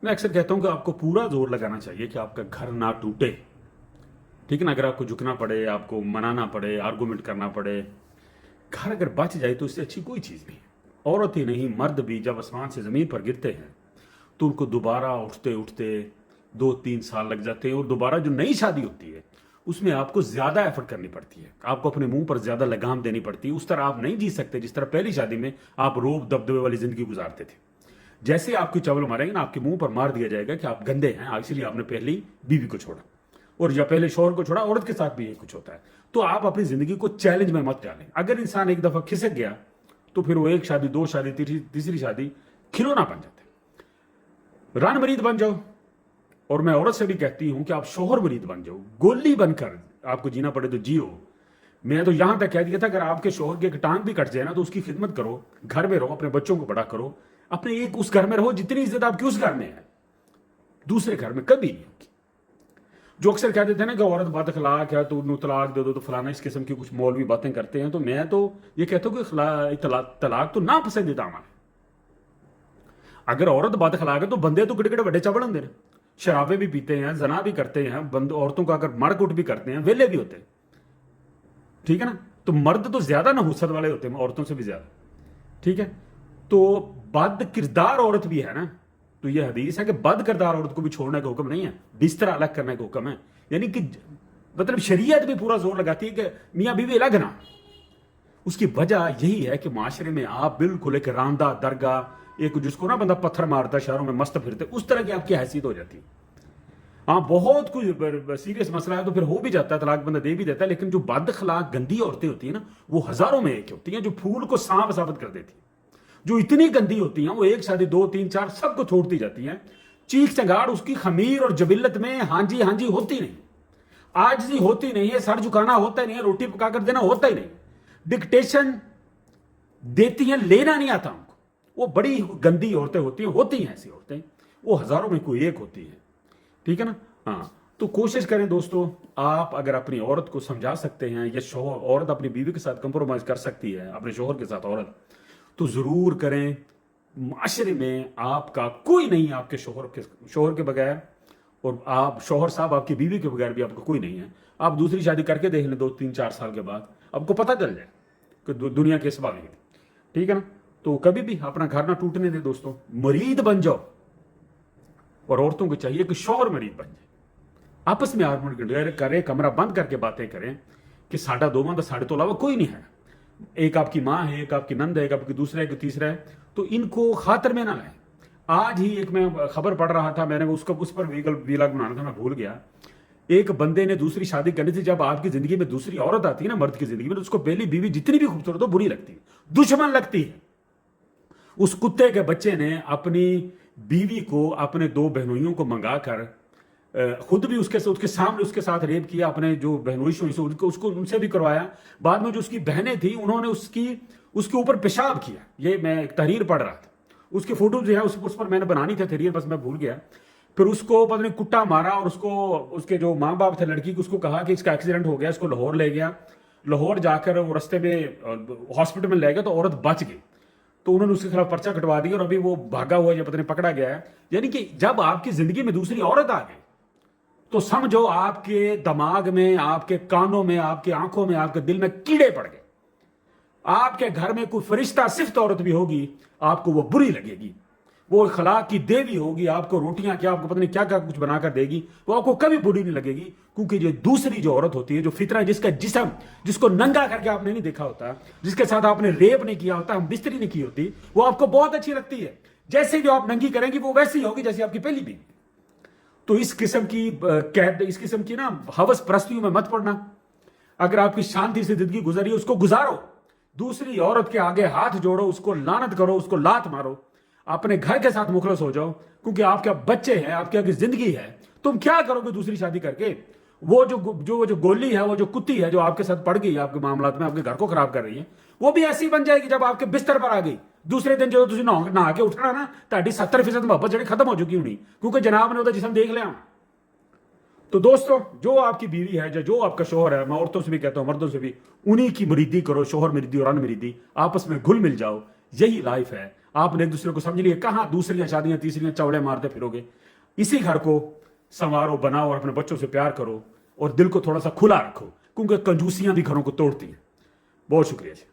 मैं अक्सर कहता हूं कि आपको पूरा जोर लगाना चाहिए कि आपका घर ना टूटे, ठीक है ना। अगर आपको झुकना पड़े, आपको मनाना पड़े, आर्गूमेंट करना पड़े, घर अगर बच जाए तो इससे अच्छी कोई चीज़ नहीं है। औरत ही नहीं, मर्द भी जब आसमान से ज़मीन पर गिरते हैं तो उनको दोबारा उठते उठते 2-3 साल लग जाते हैं, और दोबारा जो नई शादी होती है उसमें आपको ज़्यादा एफर्ट करनी पड़ती है, आपको अपने मुंह पर ज़्यादा लगाम देनी पड़ती है। उस तरह आप नहीं जी सकते जिस तरह पहली शादी में आप रोब दबदबे वाली ज़िंदगी गुजारते थे। जैसे आपकी चवल मारेंगे ना, आपके मुंह पर मार दिया जाएगा कि आप गंदे हैं, इसलिए आपने पहली बीवी को छोड़ा, और या पहले शौहर को छोड़ा। औरत के साथ भी यही कुछ होता है। तो आप अपनी जिंदगी को चैलेंज में मत डालें। अगर इंसान एक दफा खिसक गया तो फिर वो एक शादी, 2 शादी, तीसरी शादी खिलौना बन जाता है। रान मरीद बन जाओ, और मैं औरत से भी कहती हूं कि आप शौहर मरीद बन जाओ। गोली बनकर आपको जीना पड़े तो जियो। मैं तो यहां तक कह दिया था, अगर आपके शौहर की एक टांग भी कट जाए ना तो उसकी खिदमत करो, घर में रहो, अपने बच्चों को बड़ा करो, अपने एक उस घर में रहो जितनी इज्जत आपकी उस घर में है, दूसरे घर में कभी नहीं होगी। जो अक्सर कह देते हैं ना कि औरत बद अखलाक है तो उन्हें तलाक दे दो, तो फलाना, इस किस्म की कुछ मौलवी बातें करते हैं। तो मैं तो ये कहता हूं कि तलाक तो ना पसंदीदा अमल है। अगर औरत बद अखलाक है तो बंदे तो किड़े बड़े चबड़ होंगे ने, शराबे भी पीते हैं, जना भी करते हैं, औरतों का अगर मरकुट भी करते हैं, वेले भी होते हैं, ठीक है ना। तो मर्द तो ज्यादा नहुसत वाले होते हैं औरतों से भी ज्यादा, ठीक है। तो बद किरदार औरत भी है ना, तो यह हदीस है कि बद किरदार औरत को भी छोड़ने का हुक्म नहीं है, बिस्तर अलग करने का हुक्म है। यानी कि मतलब शरीयत भी पूरा जोर लगाती है कि मियां बीवी अलग ना। उसकी वजह यही है कि माशरे में आप बिल्कुल एक रांदा दरगाह, एक जिसको ना बंदा पत्थर मारता शहरों में मस्त फिरते, उस तरह की आपकी हैसियत हो जाती है। हाँ, बहुत कुछ सीरियस मसला है तो फिर हो भी जाता है, तलाक बंदा दे भी देता है। लेकिन जो बदअखलाक गंदी औरतें होती है ना, वो हजारों में एक होती हैं, जो फूल को सांप साबित कर देती है। जो इतनी गंदी होती हैं, वो एक शादी, 2, 3, 4 सबको छोड़ती जाती हैं। चीख चंगाड़ उसकी खमीर और जबिल्लत में हांजी हांजी होती नहीं, आजिज़ी होती नहीं है, सर झुकाना होता ही नहीं है, रोटी पकाकर देना होता ही नहीं, डिक्टेशन देती हैं, लेना नहीं आता उनको। वो बड़ी गंदी औरतें होती हैं ऐसी औरतें, वो हजारों में कोई एक होती है, ठीक है ना। हाँ, तो कोशिश करें दोस्तों, आप अगर अपनी औरत को समझा सकते हैं, या शौहर, औरत अपनी बीवी के साथ कंप्रोमाइज कर सकती है अपने शौहर के साथ औरत, तो जरूर करें। माशरे में आपका कोई नहीं, आपके शौहर के बगैर, और आप शौहर साहब आपकी बीवी के बगैर भी आपका कोई नहीं है। आप दूसरी शादी करके देख लें 2-3-4 साल के बाद, आपको पता चल जाए कि दुनिया किस बात है, ठीक है ना। तो कभी भी अपना घर ना टूटने दे दोस्तों, मरीद बन जाओ। और औरतों को चाहिए कि शौहर मरीद बन जाए, आपस में आर्गुमेंट करें, कमरा बंद करके बातें करें कि साडा दोवां दा साडे तो अलावा कोई नहीं है। एक आपकी माँ है, एक आपकी नंद है, एक आपकी दूसरा है, एक तीसरा है, तो इनको खातर में ना लाए। आज ही एक मैं खबर पढ़ रहा था, मैंने उसको उस पर वीलॉग बनाना था, मैं भूल गया। एक बंदे ने दूसरी शादी करनी थी। जब आपकी जिंदगी में दूसरी औरत आती है ना, मर्द की जिंदगी में, तो उसको पहली बीवी जितनी भी खूबसूरत हो बुरी लगती है, दुश्मन लगती है। उस कुत्ते के बच्चे ने अपनी बीवी को अपने 2 बहनोइयों को मंगाकर, खुद भी उसके सामने उसके साथ रेप किया, अपने जो बहनोई उसको उनसे भी करवाया। बाद में जो उसकी बहनें थी, उन्होंने उसके ऊपर पेशाब किया। ये मैं एक तहरीर पढ़ रहा था, उसके फोटो जो है उस पर मैंने बनानी थी तहरीर, बस मैं भूल गया। फिर उसको पता नहीं कुट्टा मारा, और उसके जो माँ बाप थे लड़की के, उसको कहा कि इसका एक्सीडेंट हो गया, इसको लाहौर ले गया। लाहौर जाकर वो रास्ते में हॉस्पिटल में ले गया तो औरत बच गई, तो उन्होंने उसके खिलाफ पर्चा कटवा दिया, और अभी वो भागा हुआ है, पता नहीं पकड़ा गया है। यानी कि जब आपकी जिंदगी में दूसरी औरत आ गई तो समझो आपके दिमाग में, आपके कानों में, आपकी आंखों में, आपके दिल में कीड़े पड़ गए। आपके घर में कोई फरिश्ता सिफ्त औरत भी होगी, आपको वो बुरी लगेगी। वो अखलाक की देवी होगी, आपको रोटियां क्या, आपको पता नहीं क्या क्या कुछ बनाकर देगी, वो आपको कभी बुरी नहीं लगेगी। क्योंकि जो दूसरी जो औरत होती है, जो फितरा, जिसका जिस्म, जिसको नंगा करके आपने नहीं देखा होता, जिसके साथ आपने रेप नहीं किया होता, हम बिस्तरी नहीं की होती, वो आपको बहुत अच्छी लगती है। जैसे जो आप नंगी करेंगी वो वैसी होगी जैसी आपकी पहली बीवी। तो इस किस्म की ना हवस परस्तियों में मत पड़ना। अगर आपकी शांति से जिंदगी गुजरी, उसको गुजारो। दूसरी औरत के आगे हाथ जोड़ो, उसको लानत करो, उसको लात मारो, अपने घर के साथ मुखलस हो जाओ, क्योंकि आपके बच्चे हैं, आपकी आगे जिंदगी है। तुम क्या करोगे दूसरी शादी करके? वो जो गोली है, वो जो कुत्ती है जो आपके साथ पड़ गई आपके मामलात में, आपके घर को खराब कर रही है, वो भी ऐसी बन जाएगी जब आपके बिस्तर पर आ गई। दूसरे दिन जो तुम नहा के उठना ना, ताड़ी 70% मोहब्बत जी खत्म हो चुकी होनी, क्योंकि जनाब ने वो जिसम देख लिया। तो दोस्तों, जो आपकी बीवी है, जो आपका शोहर है, मैं औरतों से भी कहता हूं, मर्दों से भी, उन्हीं की मुरीदी करो, शोहर मुरीदी और अन मुरीदी, आपस में घुल मिल जाओ। यही लाइफ है। आपने एक दूसरे को समझ लिया, कहाँ दूसरियां शादियां तीसरियां चौड़े मारते फिरोगे। इसी घर को संवारो, बनाओ और अपने बच्चों से प्यार करो और दिल को थोड़ा सा खुला रखो, क्योंकि कंजूसियां भी घरों को तोड़ती हैं। बहुत शुक्रिया जी।